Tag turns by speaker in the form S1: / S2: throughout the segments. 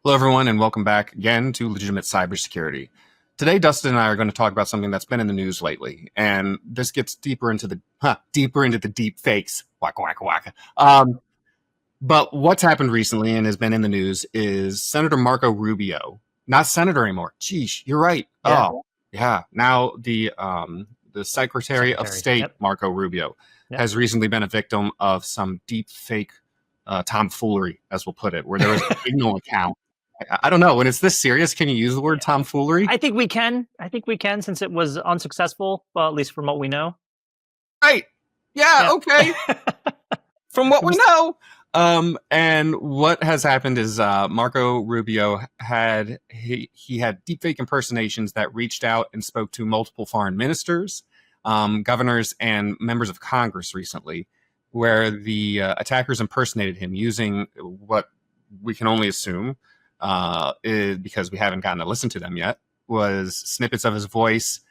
S1: Hello, everyone, and welcome back again to Legitimate Cybersecurity. Today, Dustin and I are going to talk about something that's been in the news lately, and this gets deeper into the deep fakes. Waka waka waka. But what's happened recently and has been in the news is Senator Marco Rubio, not senator anymore. Geesh, you're right.
S2: Yeah.
S1: Oh, yeah. Now the Secretary of State,
S2: Yep.
S1: Marco Rubio,
S2: Yep.
S1: has recently been a victim of some deep fake tomfoolery, as we'll put it, where there was a Signal account. I don't know. When it's this serious, can you use the word tomfoolery?
S2: I think we can. Since it was unsuccessful, well, at least from what we know.
S1: Right. Yeah. Okay. From what we know. And what has happened is Marco Rubio had deepfake impersonations that reached out and spoke to multiple foreign ministers, governors, and members of Congress recently, where the attackers impersonated him using what we can only assume, because we haven't gotten to listen to them yet, was snippets of his voice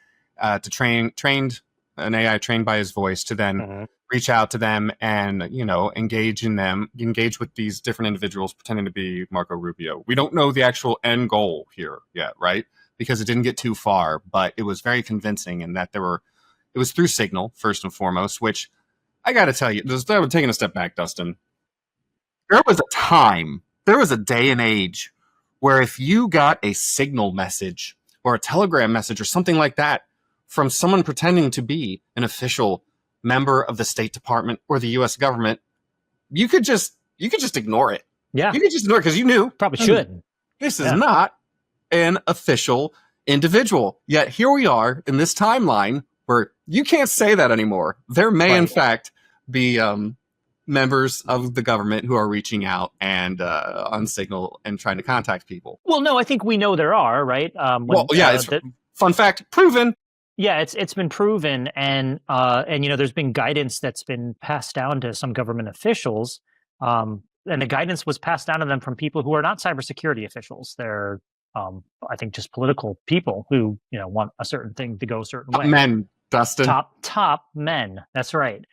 S1: to trained an AI trained by his voice to then reach out to them and, engage with these different individuals pretending to be Marco Rubio. We don't know the actual end goal here yet, right? Because it didn't get too far, but it was very convincing in that it was through Signal, first and foremost, which I got to tell you, taking a step back, Dustin, there was a day and age where if you got a Signal message or a Telegram message or something like that from someone pretending to be an official member of the State Department or the U.S. government, you could just ignore it.
S2: Yeah.
S1: You could just ignore it because you knew.
S2: Probably should.
S1: This is not an official individual. Yet here we are in this timeline where you can't say that anymore. There may, in fact, be members of the government who are reaching out and on Signal and trying to contact people.
S2: Well, no, I think we know there are, right?
S1: Fun fact, proven.
S2: Yeah, it's been proven, and there's been guidance that's been passed down to some government officials, and the guidance was passed down to them from people who are not cybersecurity officials. They're, I think, just political people who want a certain thing to go a certain way.
S1: Men, Dustin.
S2: Top men. That's right.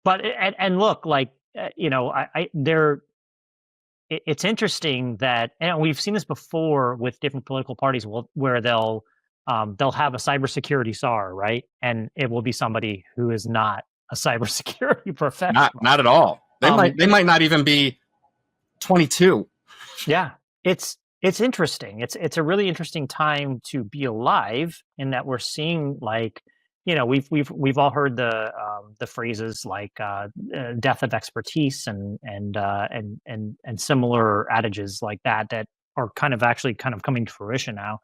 S2: Look, it's interesting that, and we've seen this before with different political parties, where they'll have a cybersecurity czar, right? And it will be somebody who is not a cybersecurity professional.
S1: Not at all. They might not even be 22.
S2: Yeah, it's interesting. It's a really interesting time to be alive in that we're seeing, we've all heard the phrases like death of expertise and similar adages like that are kind of coming to fruition now.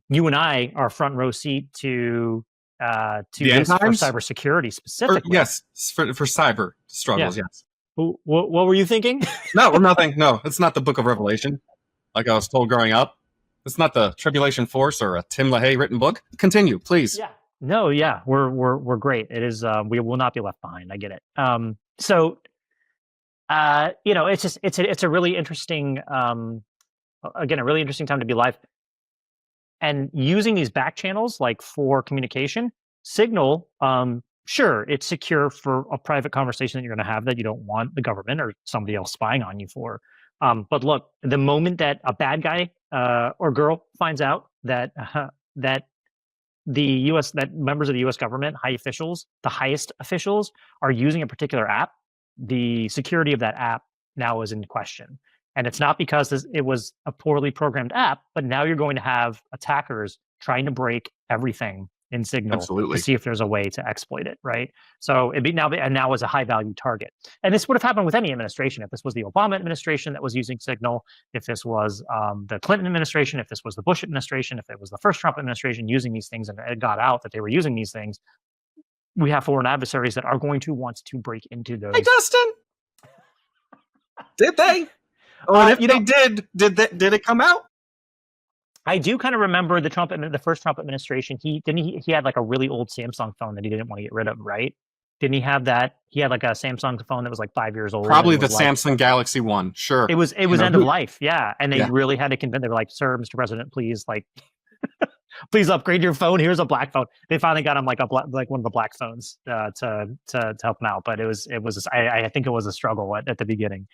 S2: You and I are front row seat to this for cybersecurity specifically.
S1: For cyber struggles. Yeah. Yes.
S2: What were you thinking?
S1: No, nothing. No, it's not the Book of Revelation, like I was told growing up. It's not the Tribulation Force or a Tim LaHaye written book. Continue, please.
S2: Yeah. No, yeah, we're great. It is. We will not be left behind. I get it. It's a really interesting. Again, a really interesting time to be alive. And using these back channels for communication, Signal, sure, it's secure for a private conversation that you're going to have that you don't want the government or somebody else spying on you for. But look, the moment that a bad guy or girl finds out that that members of the U.S. government, the highest officials, are using a particular app, the security of that app now is in question. And it's not because it was a poorly programmed app, but now you're going to have attackers trying to break everything in Signal to see if there's a way to exploit it, right? So now is a high value target. And this would have happened with any administration. If this was the Obama administration that was using Signal, if this was the Clinton administration, if this was the Bush administration, if it was the first Trump administration using these things and it got out that they were using these things, we have foreign adversaries that are going to want to break into those.
S1: Hey, Dustin, did they? Or if they did it come out?
S2: I do kind of remember the first Trump administration. He had like a really old Samsung phone that he didn't want to get rid of, right? Didn't he have that? He had like a Samsung phone that was like 5 years old.
S1: Probably the Samsung Galaxy One. Sure.
S2: It was end of life. Yeah. And they really had to convince, they were like, "Sir, Mr. President, please, please upgrade your phone. Here's a black phone." They finally got him like one of the black phones to help him out. But I think it was a struggle at the beginning.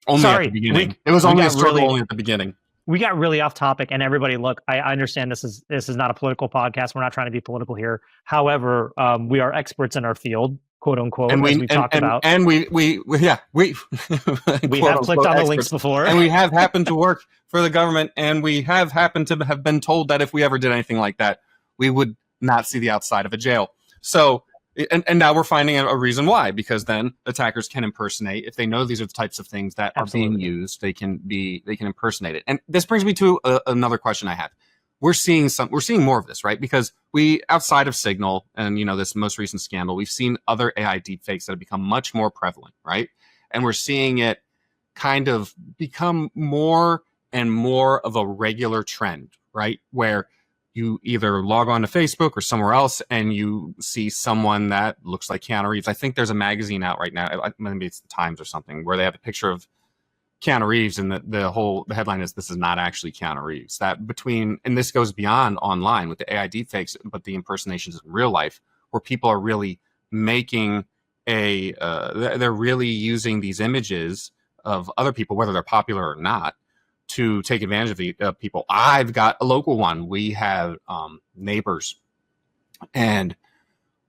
S1: Only at the beginning. It was only a struggle only at the beginning.
S2: We got really off topic, and everybody, look, I understand this is not a political podcast. We're not trying to be political here. However, we are experts in our field, quote unquote,
S1: and
S2: as we talked about.
S1: And we
S2: we have clicked on the links before,
S1: and we have happened to work for the government, and we have happened to have been told that if we ever did anything like that, we would not see the outside of a jail. So, and now we're finding a reason why, because then attackers can impersonate. If they know these are the types of things that are being used, they can impersonate it. And this brings me to another question I have. We're seeing more of this, right? Because outside of Signal and, this most recent scandal, we've seen other AI deepfakes that have become much more prevalent, right? And we're seeing it kind of become more and more of a regular trend, right? Where you either log on to Facebook or somewhere else and you see someone that looks like Keanu Reeves. I think there's a magazine out right now, maybe it's the Times or something, where they have a picture of Keanu Reeves, and the headline is, "This is not actually Keanu Reeves." And this goes beyond online with the AI deepfakes, but the impersonations in real life, where people are really making they're really using these images of other people, whether they're popular or not, to take advantage of the people. I've got a local one. We have neighbors, and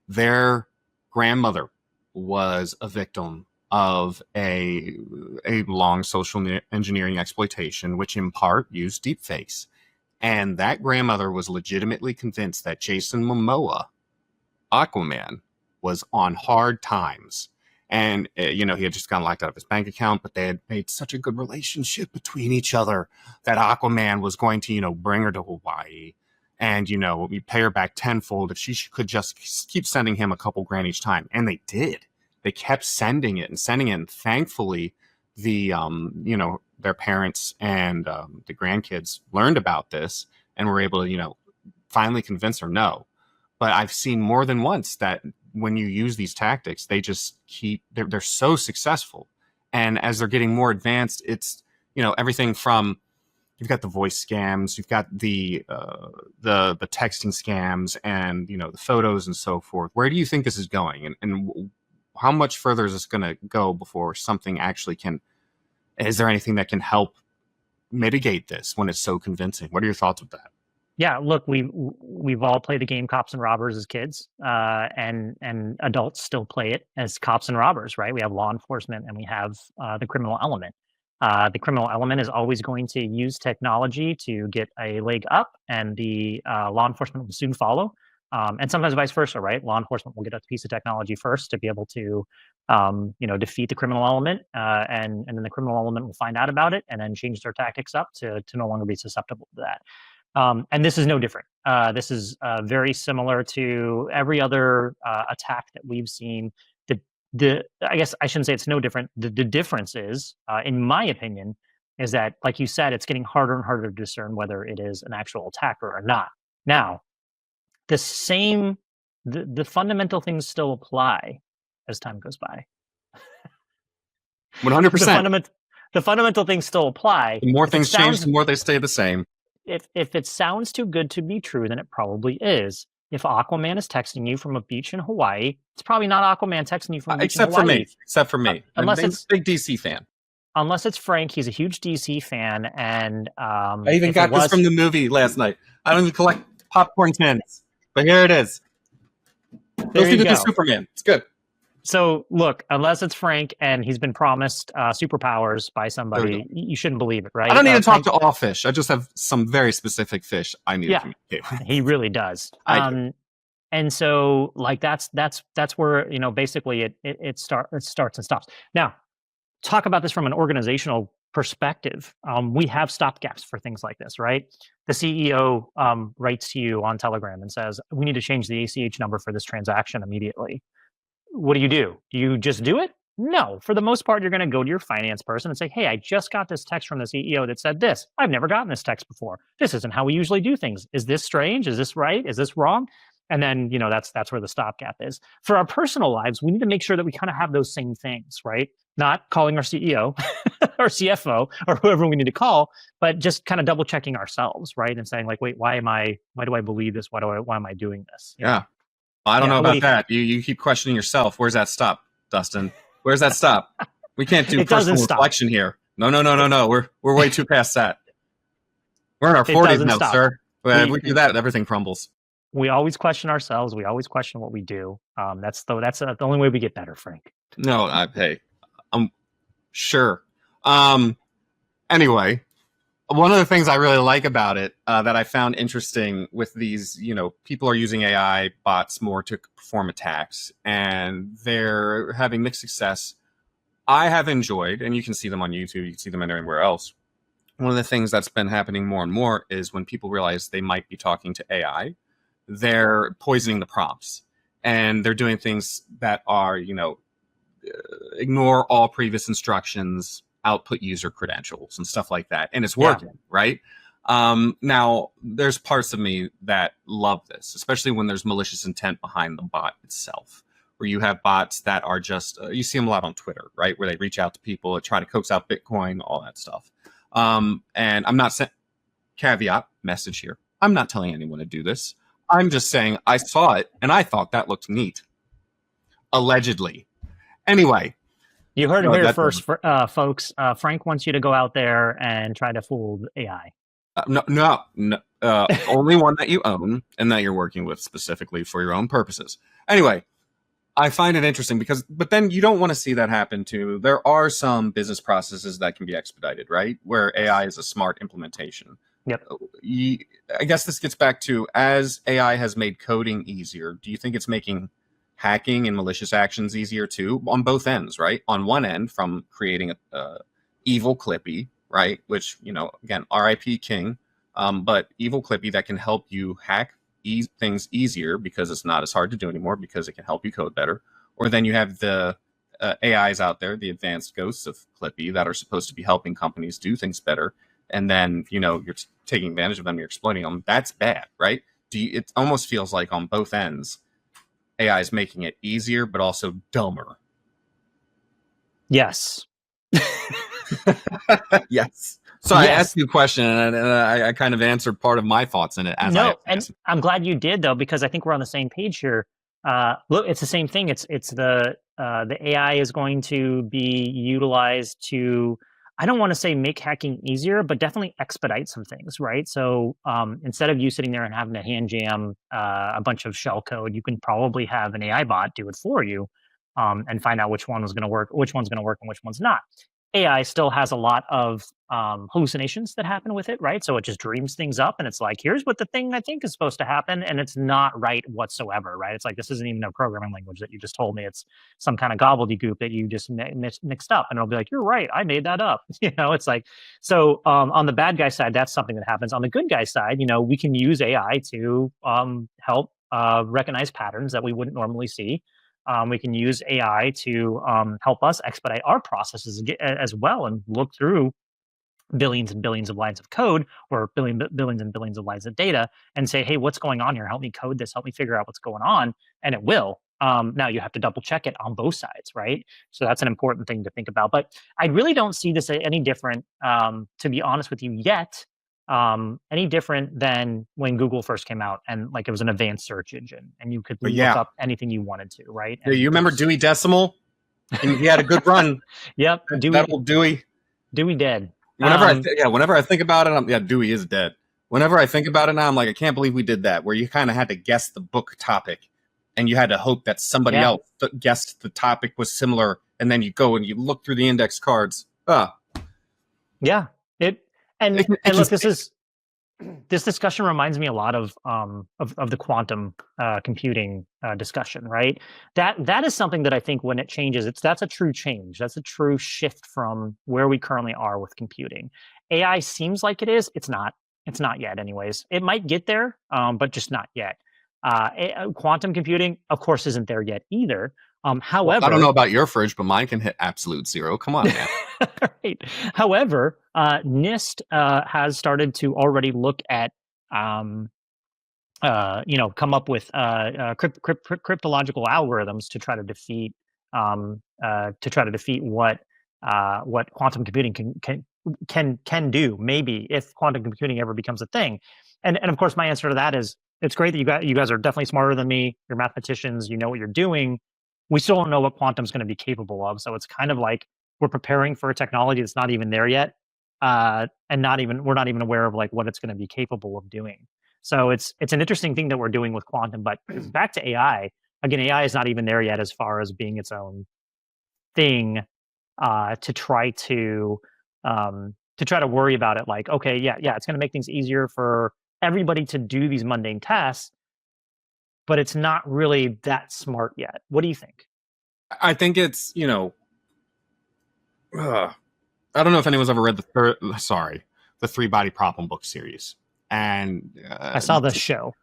S1: their grandmother was a victim of a long social engineering exploitation, which in part used deepfakes. And that grandmother was legitimately convinced that Jason Momoa, Aquaman, was on hard times. And, he had just gotten locked out of his bank account, but they had made such a good relationship between each other that Aquaman was going to, bring her to Hawaii and, we pay her back tenfold if she could just keep sending him a couple grand each time. And they did. They kept sending it. And thankfully, their parents and the grandkids learned about this and were able to, finally convince her no. But I've seen more than once that when you use these tactics, they just they're so successful. And as they're getting more advanced, it's, everything from, you've got the voice scams, you've got the texting scams, and, the photos and so forth. Where do you think this is going? And how much further is this going to go before something actually is there anything that can help mitigate this when it's so convincing? What are your thoughts with that?
S2: Yeah, look, we've all played the game Cops and Robbers as kids, and adults still play it as cops and robbers, right? We have law enforcement and we have the criminal element. The criminal element is always going to use technology to get a leg up, and the law enforcement will soon follow. And sometimes vice versa, right? Law enforcement will get a piece of technology first to be able to, defeat the criminal element, and then the criminal element will find out about it and then change their tactics up to no longer be susceptible to that. And this is no different. This is very similar to every other attack that we've seen. I guess I shouldn't say it's no different. The difference is, in my opinion, is that, like you said, it's getting harder and harder to discern whether it is an actual attacker or not. Now, the fundamental things still apply as time goes by.
S1: 100%.
S2: The fundamental things still apply.
S1: The more things change, the more they stay the same.
S2: If it sounds too good to be true, then it probably is. If Aquaman is texting you from a beach in Hawaii, it's probably not Aquaman texting you from a beach in Hawaii.
S1: Except for me.
S2: Unless it's
S1: a big DC fan.
S2: Unless it's Frank, he's a huge DC fan, and
S1: I even got this from the movie last night. I don't even collect popcorn tins, but here it is. Those things are Superman. It's good.
S2: So look, unless it's Frank and he's been promised superpowers by somebody, you shouldn't believe it, right?
S1: I don't need to talk to all fish. I just have some very specific fish I need to communicate with.
S2: He really does. And so, like, that's where, basically it starts and stops. Now, talk about this from an organizational perspective. We have stopgaps for things like this, right? The CEO writes to you on Telegram and says, "We need to change the ACH number for this transaction immediately." What do? Do you just do it? No. For the most part, you're going to go to your finance person and say, "Hey, I just got this text from the CEO that said this. I've never gotten this text before. This isn't how we usually do things. Is this strange? Is this right? Is this wrong?" And then, that's where the stopgap is. For our personal lives, we need to make sure that we kind of have those same things, right? Not calling our CEO or CFO or whoever we need to call, but just kind of double checking ourselves, right? And saying, like, wait, why do I believe this? Why am I doing this?
S1: Yeah. I don't know about that. You keep questioning yourself. Where's that stop, Dustin? Where's that stop? We can't do personal reflection here. No. We're way too past that. We're in our 40s now, sir. If we do that, everything crumbles.
S2: We always question ourselves. We always question what we do. That's the only way we get better, Frank.
S1: No, hey, sure. Anyway, one of the things I really like about it that I found interesting with these, people are using AI bots more to perform attacks, and they're having mixed success. I have enjoyed, and you can see them on YouTube, you can see them anywhere else. One of the things that's been happening more and more is when people realize they might be talking to AI, they're poisoning the prompts, and they're doing things that are, ignore all previous instructions, output user credentials and stuff like that. And it's working, right? Now, there's parts of me that love this, especially when there's malicious intent behind the bot itself, where you have bots that are just, you see them a lot on Twitter, right? Where they reach out to people, try to coax out Bitcoin, all that stuff. And I'm not caveat message here. I'm not telling anyone to do this. I'm just saying I saw it and I thought that looked neat. Allegedly. Anyway.
S2: You heard it here first, folks. Frank wants you to go out there and try to fool AI.
S1: No. Only one that you own and that you're working with specifically for your own purposes. Anyway, I find it interesting but then you don't want to see that happen too. There are some business processes that can be expedited, right? Where AI is a smart implementation.
S2: Yep.
S1: I guess this gets back to, as AI has made coding easier, do you think it's making hacking and malicious actions easier too, on both ends, right? On one end, from creating a evil Clippy, right? Which, again, RIP King, but evil Clippy that can help you hack things easier because it's not as hard to do anymore because it can help you code better. Or then you have the AIs out there, the advanced ghosts of Clippy, that are supposed to be helping companies do things better. And then, you're taking advantage of them, you're exploiting them. That's bad, right? It almost feels like on both ends, AI is making it easier, but also dumber.
S2: Yes.
S1: Yes. So I asked you a question, and I kind of answered part of my thoughts in it.
S2: And I'm glad you did, though, because I think we're on the same page here. Look, it's the same thing. It's the AI is going to be utilized to, I don't want to say make hacking easier, but definitely expedite some things, right? So instead of you sitting there and having to hand jam a bunch of shell code, you can probably have an AI bot do it for you and find out which one was going to work, which one's going to work, and which one's not. AI still has a lot of hallucinations that happen with it, right? So it just dreams things up, and it's like, here's what the thing I think is supposed to happen, and it's not right whatsoever, right? It's like, this isn't even a programming language that you just told me. It's some kind of gobbledygook that you just mixed up, and it'll be like, you're right, I made that up. It's like, so on the bad guy side, that's something that happens. On the good guy side, we can use AI to help recognize patterns that we wouldn't normally see. We can use AI to help us expedite our processes as well, and look through billions and billions of lines of code, or billions and billions of lines of data, and say, hey, what's going on here? Help me code this. Help me figure out what's going on. And it will. Now you have to double check it on both sides, right? So that's an important thing to think about. But I really don't see this any different, to be honest with you, yet. Any different than when Google first came out, and like it was an advanced search engine, and you could look up anything you wanted to, right?
S1: And you remember Dewey Decimal? He had a good run.
S2: Yep,
S1: Dewey.
S2: Dewey dead.
S1: Whenever I think about it, Dewey is dead. Whenever I think about it now, I'm like, I can't believe we did that. Where you kind of had to guess the book topic, and you had to hope that somebody else guessed the topic was similar, and then you go and you look through the index cards.
S2: Yeah. And look, this discussion reminds me a lot of the quantum computing discussion, right? That is something that I think when it changes, that's a true change. That's a true shift from where we currently are with computing. AI seems like it is. It's not. It's not yet, anyways. It might get there, but just not yet. Quantum computing, of course, isn't there yet either. However,
S1: I don't know about your fridge, but mine can hit absolute zero. Come on, man.
S2: Right. However, NIST has started to already look at, come up with cryptological algorithms to try to defeat what quantum computing can do. Maybe if quantum computing ever becomes a thing, and of course, my answer to that is, it's great that you guys are definitely smarter than me. You're mathematicians. You know what you're doing. We still don't know what quantum is going to be capable of. So it's kind of like we're preparing for a technology that's not even there yet, and we're not even aware of like what it's going to be capable of doing. So it's an interesting thing that we're doing with quantum. But back to AI again, AI is not even there yet as far as being its own thing to try to worry about it. Like, okay, yeah, it's going to make things easier for everybody to do these mundane tasks, but it's not really that smart yet. What do you think?
S1: I think it's, I don't know if anyone's ever read the Three Body Problem book series. And
S2: I saw the show.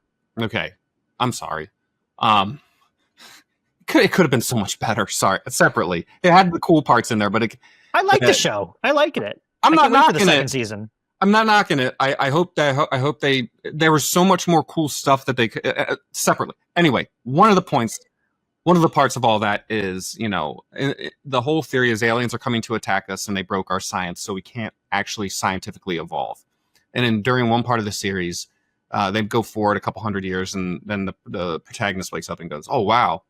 S1: Okay. I'm sorry. It could have been so much better. Sorry. Separately. It had the cool parts in there, but
S2: I like the show. I liked it.
S1: I'm not knocking
S2: the second season.
S1: I'm not knocking it. I hope there was so much more cool stuff that they could separately. Anyway, one of the parts of all that is, the whole theory is aliens are coming to attack us and they broke our science, so we can't actually scientifically evolve. And then during one part of the series, they go forward a couple hundred years, and then the protagonist wakes up and goes, "Oh wow,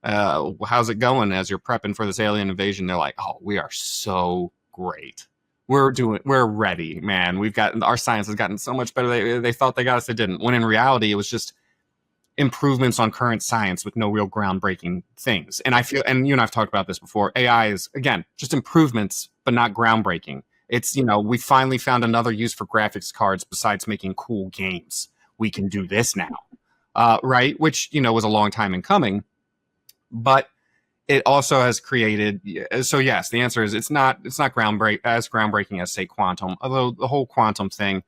S1: how's it going?" As you're prepping for this alien invasion, they're like, "Oh, we are so great. We're ready, man. Our science has gotten so much better. They thought they got us, they didn't. When in reality, it was just improvements on current science with no real groundbreaking things." And I feel, and you and I've talked about this before, AI is, again, just improvements, but not groundbreaking. It's, we finally found another use for graphics cards besides making cool games. We can do this now, right? Which, was a long time in coming. But it also has created, so yes, the answer is it's not as groundbreaking as, say, quantum. Although the whole quantum thing,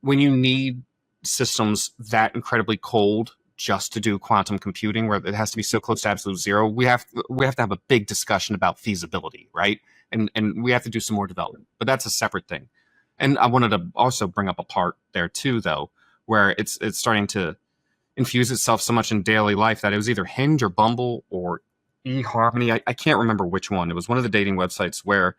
S1: when you need systems that incredibly cold just to do quantum computing, where it has to be so close to absolute zero, we have to have a big discussion about feasibility, right? And we have to do some more development, but that's a separate thing. And I wanted to also bring up a part there too, though, where it's starting to infuse itself so much in daily life that it was either Hinge or Bumble or eHarmony. I can't remember which one. It was one of the dating websites where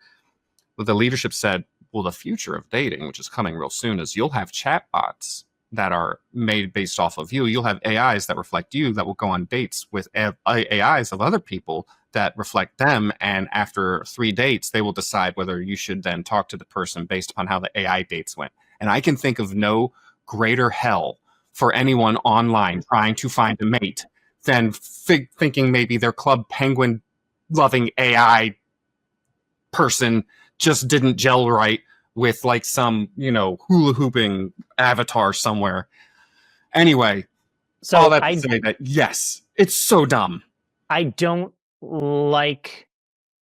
S1: the leadership said, well, the future of dating, which is coming real soon, is you'll have chatbots that are made based off of you. You'll have AIs that reflect you that will go on dates with AIs of other people that reflect them. And after 3 dates, they will decide whether you should then talk to the person based upon how the AI dates went. And I can think of no greater hell for anyone online trying to find a mate than thinking maybe their Club Penguin loving AI person just didn't gel right with like some, hula hooping avatar somewhere. Anyway, so all that to say that, yes, it's so dumb.
S2: I don't like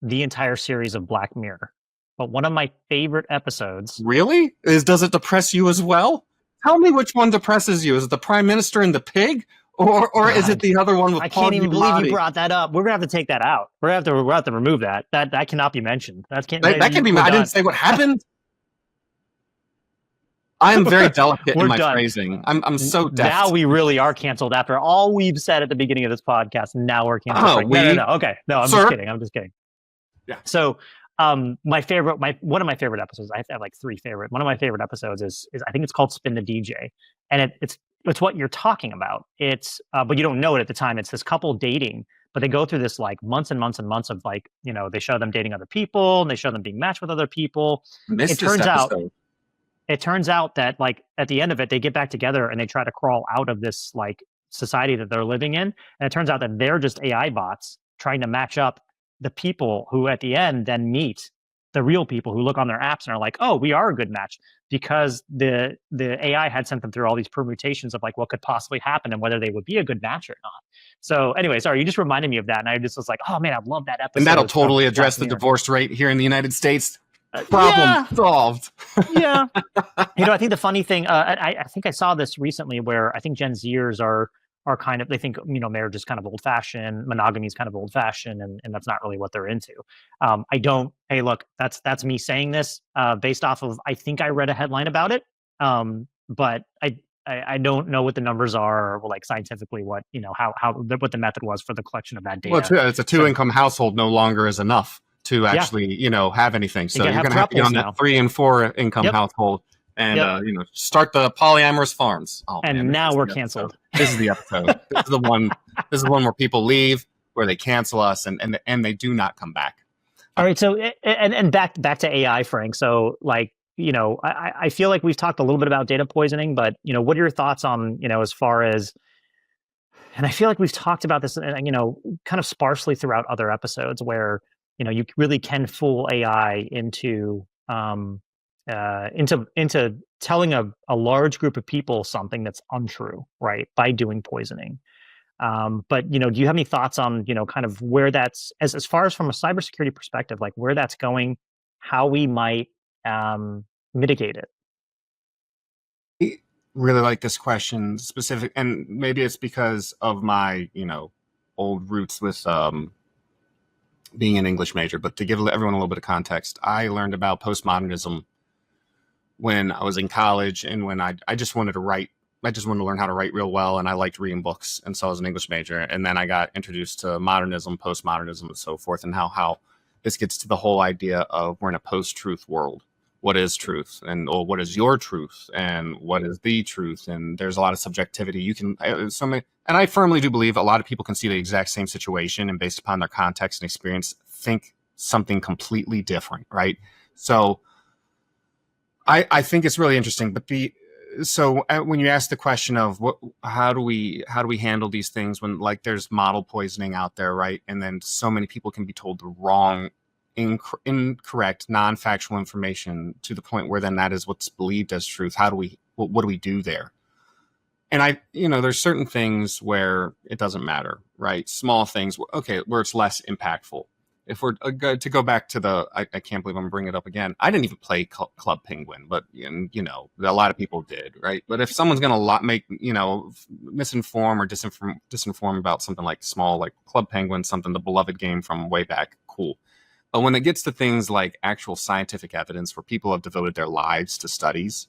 S2: the entire series of Black Mirror, but one of my favorite episodes.
S1: Really? Does it depress you as well? Tell me which one depresses you. Is it the Prime Minister and the pig? Or God, is it the other one with
S2: I can't even believe you brought that up. We're gonna have to take that out. We're gonna have to remove that. That cannot be mentioned. That can be.
S1: I didn't say what happened. I am very delicate in my phrasing. I'm so deft.
S2: Now we really are canceled after all we've said at the beginning of this podcast. Now we're canceled. No. Okay. No, I'm just kidding.
S1: Yeah.
S2: So one of my favorite episodes, I have like 3 favorite. One of my favorite episodes is I think it's called Spin the DJ. And it's what you're talking about. It's but you don't know it at the time. It's this couple dating, but they go through this like months and months and months of like, they show them dating other people and they show them being matched with other people. It turns out that like at the end of it, they get back together and they try to crawl out of this like society that they're living in. And it turns out that they're just AI bots trying to match up the people who at the end then meet the real people who look on their apps and are like, oh, we are a good match, because the AI had sent them through all these permutations of like what could possibly happen and whether they would be a good match or not. So anyway, sorry, you just reminded me of that. And I just was like, oh man, I love that episode.
S1: And that'll totally address the divorce rate here in the United States. Problem solved.
S2: Yeah. I think the funny thing, I think I saw this recently where I think Gen Zers are kind of, they think, marriage is kind of old fashioned, monogamy is kind of old fashioned, and that's not really what they're into. Hey, look, that's me saying this based off of, I think I read a headline about it. But I don't know what the numbers are, or like scientifically what the method was for the collection of that data.
S1: Well, it's a 2-income household no longer is enough to actually, have anything. So you're going to have to be on that 3 and 4 income household and, start the polyamorous farms.
S2: Oh, and man, now we're canceled.
S1: This is the episode. This is the one where people leave, where they cancel us and they do not come back.
S2: All right. So, and back to AI, Frank. So, like, I feel like we've talked a little bit about data poisoning, but, what are your thoughts on, as far as, and I feel like we've talked about this, kind of sparsely throughout other episodes where, you really can fool AI into telling a large group of people something that's untrue, right? By doing poisoning. But do you have any thoughts on kind of where that's as far as from a cybersecurity perspective, like where that's going, how we might mitigate it?
S1: I really like this question specific, and maybe it's because of my old roots with being an English major. But to give everyone a little bit of context, I learned about postmodernism when I was in college, and when I just wanted to write. I just wanted to learn how to write real well, and I liked reading books, and so I was an English major. And then I got introduced to modernism, postmodernism, and so forth, and how this gets to the whole idea of we're in a post-truth world. What is truth, and or what is your truth, and what is the truth? And there's a lot of subjectivity. You can and I firmly do believe a lot of people can see the exact same situation, and based upon their context and experience, think something completely different, right? So I think it's really interesting. But when you ask the question of how do we handle these things when like there's model poisoning out there, right? And then so many people can be told the wrong, incorrect, non-factual information to the point where then that is what's believed as truth. What do we do there? And there's certain things where it doesn't matter, right? Small things, okay, where it's less impactful. If we're to go back to I can't believe I'm bringing it up again. I didn't even play Club Penguin, but a lot of people did, right? But if someone's going to make misinform or disinform about something like small, like Club Penguin, something the beloved game from way back, cool. But when it gets to things like actual scientific evidence, where people have devoted their lives to studies,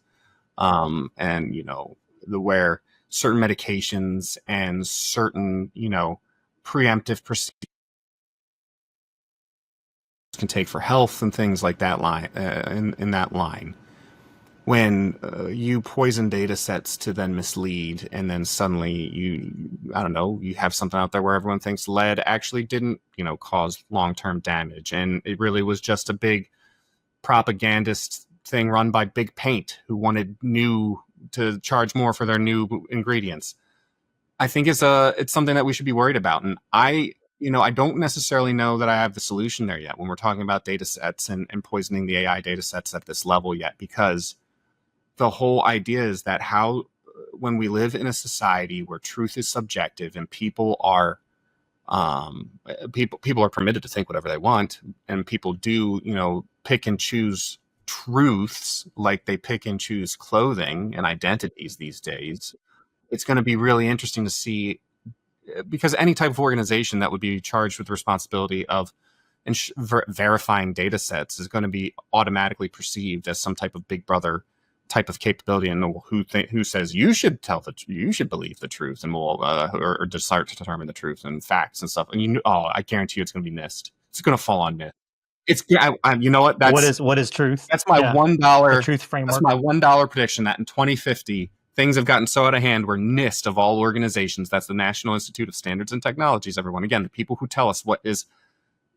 S1: and where certain medications and certain preemptive procedures can take for health and things like that in that line, when you poison data sets to then mislead, and then suddenly you have something out there where everyone thinks lead actually didn't cause long-term damage, and it really was just a big propagandist thing run by Big Paint, who wanted to charge more for their new ingredients. I think it's something that we should be worried about. And I don't necessarily know that I have the solution there yet when we're talking about data sets and poisoning the AI data sets at this level yet, because the whole idea is that when we live in a society where truth is subjective and people are permitted to think whatever they want, and people do pick and choose truths like they pick and choose clothing and identities these days, it's going to be really interesting to see, because any type of organization that would be charged with the responsibility of verifying data sets is going to be automatically perceived as some type of big brother type of capability, and who says you should believe the truth, and will or decide to determine the truth and facts and stuff. And I guarantee you it's going to be NIST. It's going to fall on NIST. It's you know what?
S2: What is truth?
S1: That's my $1
S2: truth framework.
S1: That's my $1 prediction that in 2050 things have gotten so out of hand where NIST, of all organizations, that's the National Institute of Standards and Technologies, everyone, again, the people who tell us what is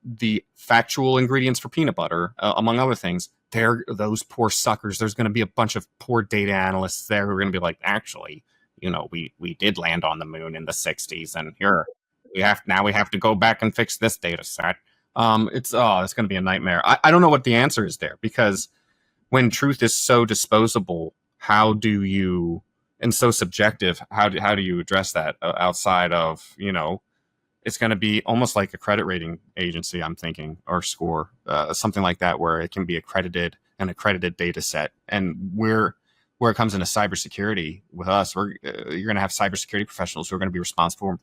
S1: the factual ingredients for peanut butter, among other things, those poor suckers. There's going to be a bunch of poor data analysts there who are going to be like, actually, we did land on the moon in the 60s, and here we have to go back and fix this data set. It's going to be a nightmare. I don't know what the answer is there, because when truth is so disposable, how do you, and so subjective, how do you address that outside of, it's going to be almost like a credit rating agency, I'm thinking, or score, something like that, where it can be an accredited data set. And where it comes into cybersecurity with us, you're going to have cybersecurity professionals who are going to be responsible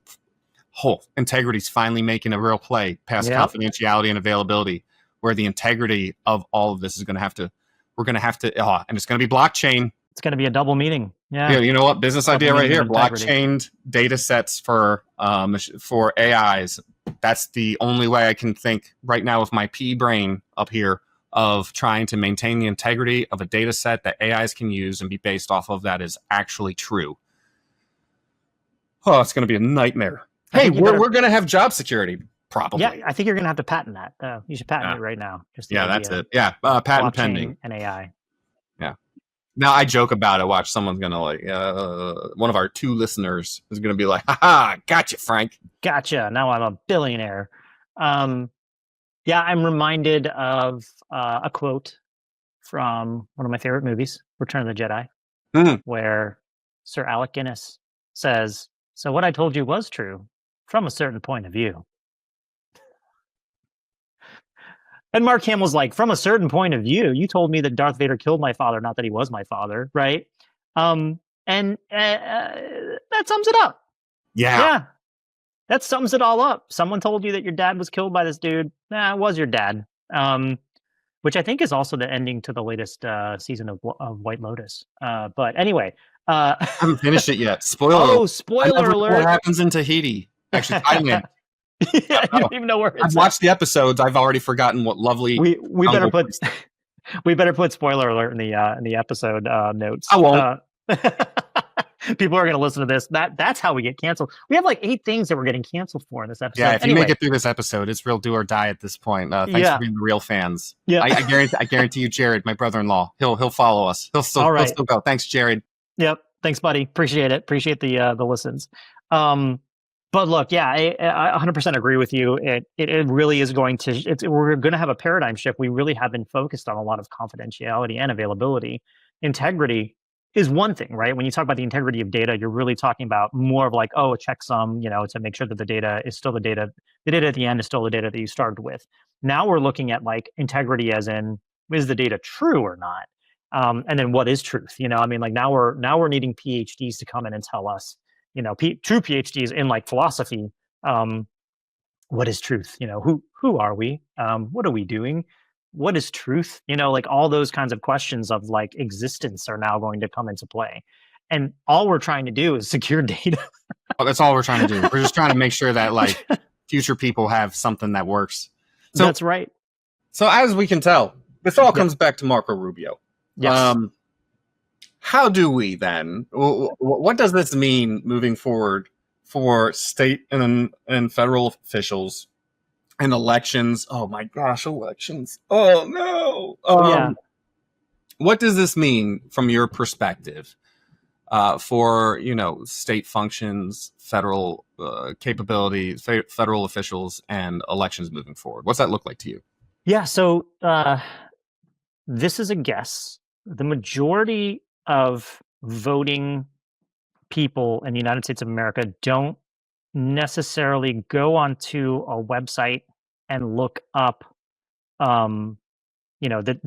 S1: for integrity's finally making a real play past confidentiality and availability, where the integrity of all of this is going to have to, and it's going to be blockchain.
S2: It's going to be a double meaning. Yeah.
S1: You know what? Business idea right here. Blockchain data sets for AIs. That's the only way I can think right now with my pea brain up here of trying to maintain the integrity of a data set that AIs can use and be based off of that is actually true. Oh, it's going to be a nightmare. Hey, we're going to have job security. Probably.
S2: Yeah, I think you're gonna have to patent that. You should patent it right now. Just the idea.
S1: That's it. Yeah, patent pending.
S2: And AI.
S1: Yeah. Now I joke about it. Watch, someone's gonna like one of our 2 listeners is gonna be like, "Ha, gotcha, Frank.
S2: Gotcha. Now I'm a billionaire." Yeah, I'm reminded of a quote from one of my favorite movies, Return of the Jedi, where Sir Alec Guinness says, "So what I told you was true from a certain point of view." And Mark Hamill's like, "From a certain point of view, you told me that Darth Vader killed my father, not that he was my father, right?" And that sums it up.
S1: Yeah.
S2: That sums it all up. Someone told you that your dad was killed by this dude. Nah, it was your dad. Which I think is also the ending to the latest season of White Lotus. But anyway.
S1: I haven't finished it yet. Spoiler.
S2: Oh, spoiler alert.
S1: What happens in Tahiti? Actually, Thailand.
S2: Yeah, you don't even know where it's
S1: I've watched the episodes. I've already forgotten what lovely...
S2: We better put... We better put spoiler alert in the episode notes.
S1: I won't.
S2: People are going to listen to this. That's how we get canceled. We have like 8 things that we're getting canceled for in this episode.
S1: Yeah, if you make it through this episode, it's real do or die at this point. Thanks for being the real fans.
S2: Yeah,
S1: I guarantee you, Jared, my brother-in-law, he'll follow us. He'll still go. Thanks, Jared.
S2: Yep. Thanks, buddy. Appreciate it. Appreciate the listens. But look, yeah, I 100% agree with you. It really is going to. We're going to have a paradigm shift. We really have been focused on a lot of confidentiality and availability. Integrity is one thing, right? When you talk about the integrity of data, you're really talking about more of like, a checksum, to make sure that the data is still the data. The data at the end is still the data that you started with. Now we're looking at like integrity as in, is the data true or not? And then what is truth? Like now we're needing PhDs to come in and tell us, true PhDs in like philosophy, what is truth? Who are we? What are we doing? What is truth? Like all those kinds of questions of like existence are now going to come into play. And all we're trying to do is secure data.
S1: That's all we're trying to do. We're just trying to make sure that like future people have something that works. So,
S2: that's right.
S1: So as we can tell, this all comes back to Marco Rubio.
S2: Yes.
S1: How do we then? What does this mean moving forward for state and federal officials and elections? Oh my gosh, elections! Oh no! What does this mean from your perspective for state functions, federal capabilities, federal officials, and elections moving forward? What's that look like to you?
S2: Yeah. So this is a guess. The majority of voting people in the United States of America don't necessarily go onto a website and look up, the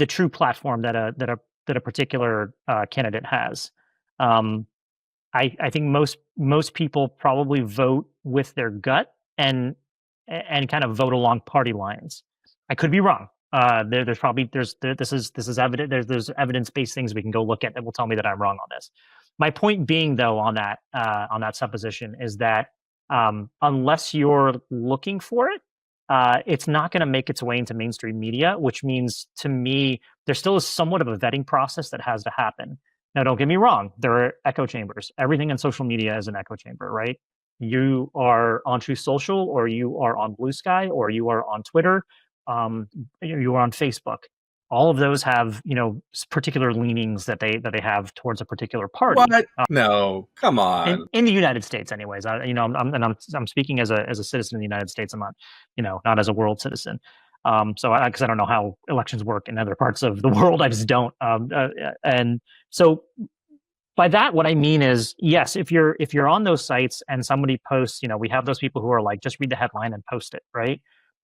S2: true platform that a particular candidate has. I think most people probably vote with their gut and kind of vote along party lines. I could be wrong. This is evident. There's evidence-based things we can go look at that will tell me that I'm wrong on this. My point being, though, on that supposition is that unless you're looking for it, it's not going to make its way into mainstream media, which means to me there still is somewhat of a vetting process that has to happen. Now, don't get me wrong. There are echo chambers. Everything in social media is an echo chamber, right? You are on Truth Social, or you are on Blue Sky, or you are on Twitter. You are on Facebook. All of those have, particular leanings that they have towards a particular party.
S1: What? No, come on.
S2: In the United States, anyways. I'm speaking as a citizen of the United States. I'm not, not as a world citizen. Because I don't know how elections work in other parts of the world. I just don't. And so by that, what I mean is, yes, if you're on those sites and somebody posts, we have those people who are like, just read the headline and post it, right?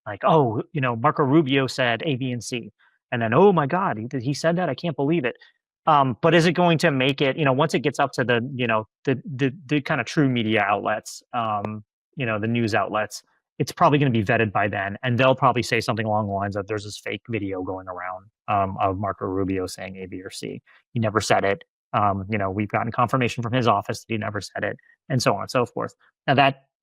S2: Like, Marco Rubio said A, B, and C. And then, oh my God, he said that? I can't believe it. But is it going to make it, once it gets up to the kind of true media outlets, the news outlets, it's probably going to be vetted by then. And they'll probably say something along the lines of, there's this fake video going around of Marco Rubio saying A, B, or C. He never said it. We've gotten confirmation from his office that he never said it, and so on and so forth. Now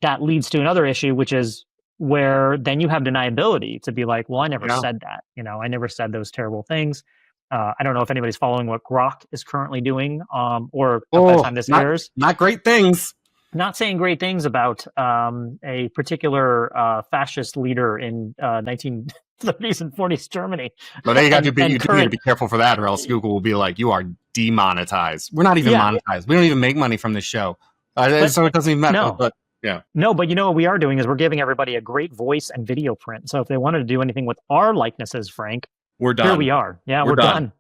S2: that leads to another issue, which is where then you have deniability to be like, well, I never said that. I never said those terrible things. I don't know if anybody's following what Grok is currently doing, or by the time this airs.
S1: Not great things.
S2: not saying great things about a particular fascist leader in 1930s and 40s Germany.
S1: But you got to be, you do need to be careful for that, or else Google will be like, you are demonetized. We're not even monetized. We don't even make money from this show. So it doesn't even matter.
S2: No.
S1: But yeah.
S2: No, but you know what we are doing is we're giving everybody a great voice and video print. So if they wanted to do anything with our likenesses, Frank,
S1: we're done.
S2: Here we are. Yeah, we're done.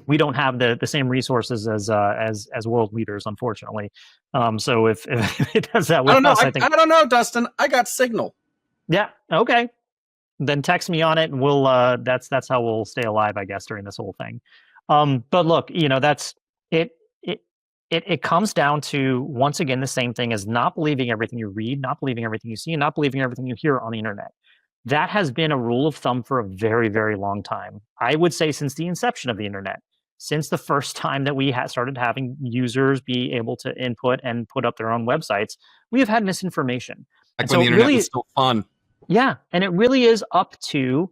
S2: We don't have the same resources as world leaders, unfortunately. So if it does that with us, I
S1: don't know, Dustin. I got signal.
S2: Yeah. Okay. Then text me on it, and we'll. That's how we'll stay alive, I guess, during this whole thing. But look, that's it. It comes down to, once again, the same thing as not believing everything you read, not believing everything you see, and not believing everything you hear on the internet. That has been a rule of thumb for a very, very long time. I would say since the inception of the internet, since the first time that we started having users be able to input and put up their own websites, we have had misinformation.
S1: Like when the internet was still fun.
S2: Yeah, and it really is up to,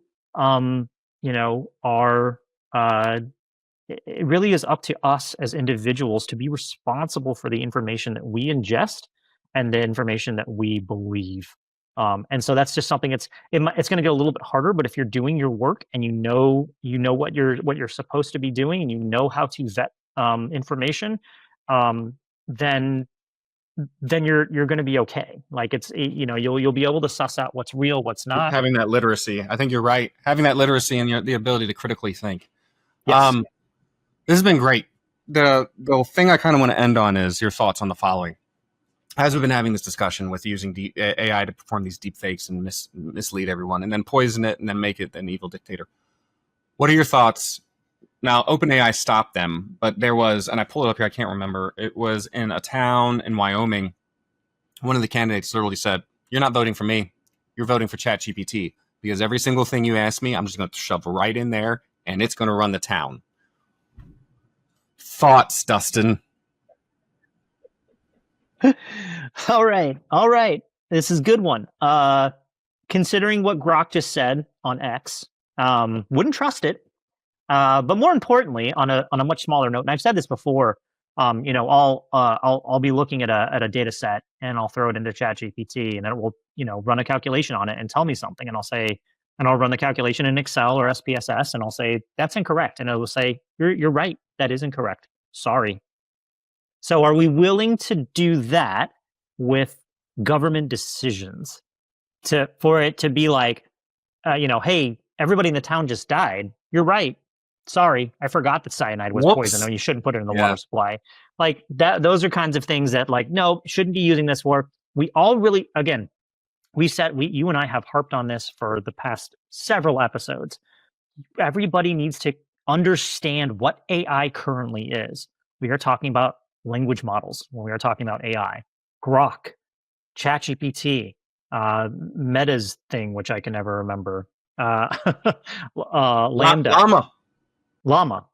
S2: it really is up to us as individuals to be responsible for the information that we ingest and the information that we believe. And so that's just something it's going to get a little bit harder, but if you're doing your work and you know what you're supposed to be doing, and you know how to vet information, then you're going to be okay. Like you'll be able to suss out what's real, what's not.
S1: Having that literacy. I think you're right. Having that literacy and the ability to critically think.
S2: Yes.
S1: This has been great. The thing I kind of want to end on is your thoughts on the following. As we've been having this discussion with using AI to perform these deep fakes and mislead everyone, and then poison it and then make it an evil dictator. What are your thoughts? Now, OpenAI stopped them, but there was, and I pulled it up here, I can't remember, it was in a town in Wyoming. One of the candidates literally said, "You're not voting for me, you're voting for ChatGPT, because every single thing you ask me, I'm just going to shove right in there, and it's going to run the town." Thoughts, Dustin?
S2: All right. This is a good one. Considering what Grok just said on X, wouldn't trust it. But more importantly, on a much smaller note, and I've said this before, I'll be looking at a data set and I'll throw it into ChatGPT, and it will run a calculation on it and tell me something, and I'll run the calculation in Excel or SPSS, and I'll say that's incorrect, and it will say you're right, that is incorrect. Sorry. So are we willing to do that with government decisions for it to be like, hey, everybody in the town just died. You're right. Sorry, I forgot that cyanide was poison, and you shouldn't put it in the water supply. Like that. Those are kinds of things that, like, no, shouldn't be using this for. We all really, again, you and I have harped on this for the past several episodes. Everybody needs to understand what AI currently is. We are talking about language models when we are talking about AI. Grok, ChatGPT, Meta's thing, which I can never remember. Lambda. Llama.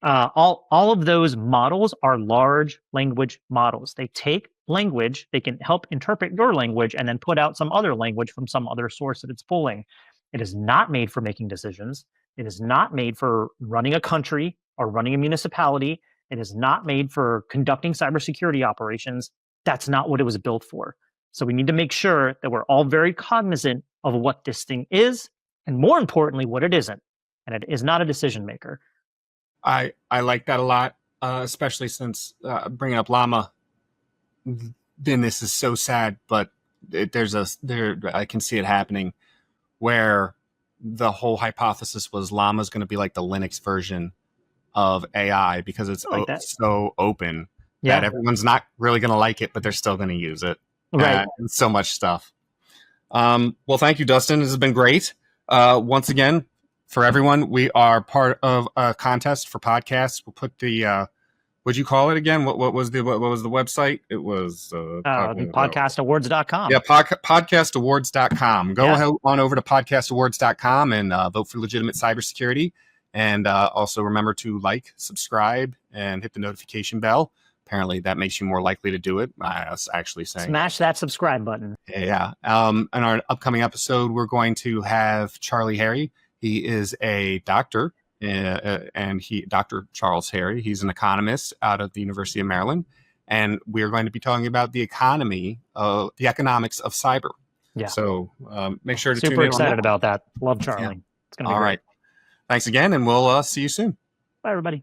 S2: All of those models are large language models. They take language, they can help interpret your language, and then put out some other language from some other source that it's pulling. It is not made for making decisions. It is not made for running a country or running a municipality. It is not made for conducting cybersecurity operations. That's not what it was built for. So we need to make sure that we're all very cognizant of what this thing is, and more importantly, what it isn't. And it is not a decision maker.
S1: I like that a lot, especially since bringing up Llama. Then this is so sad, but I can see it happening, where the whole hypothesis was Llama's going to be like the Linux version of AI, because it's so open that everyone's not really going to like it, but they're still going to use it.
S2: Right.
S1: And so much stuff. Well, thank you, Dustin. This has been great. Once again, for everyone, we are part of a contest for podcasts. We'll put the what'd you call it again? What was the website? It was
S2: podcastawards.com.
S1: Yeah, podcastawards.com. Go ahead on over to podcastawards.com and vote for Legitimate Cybersecurity. And also remember to like, subscribe, and hit the notification bell. Apparently that makes you more likely to do it. I was actually saying
S2: smash that subscribe button.
S1: Yeah. In our upcoming episode, we're going to have Charlie Harry. He is a doctor, and Dr. Charles Harry. He's an economist out of the University of Maryland, and we're going to be talking about the economics of cyber.
S2: Yeah.
S1: So make sure to tune in.
S2: Super excited about that. Love Charlie.
S1: Yeah.
S2: It's going to be
S1: all
S2: great.
S1: Right. Thanks again, and we'll see you soon.
S2: Bye, everybody.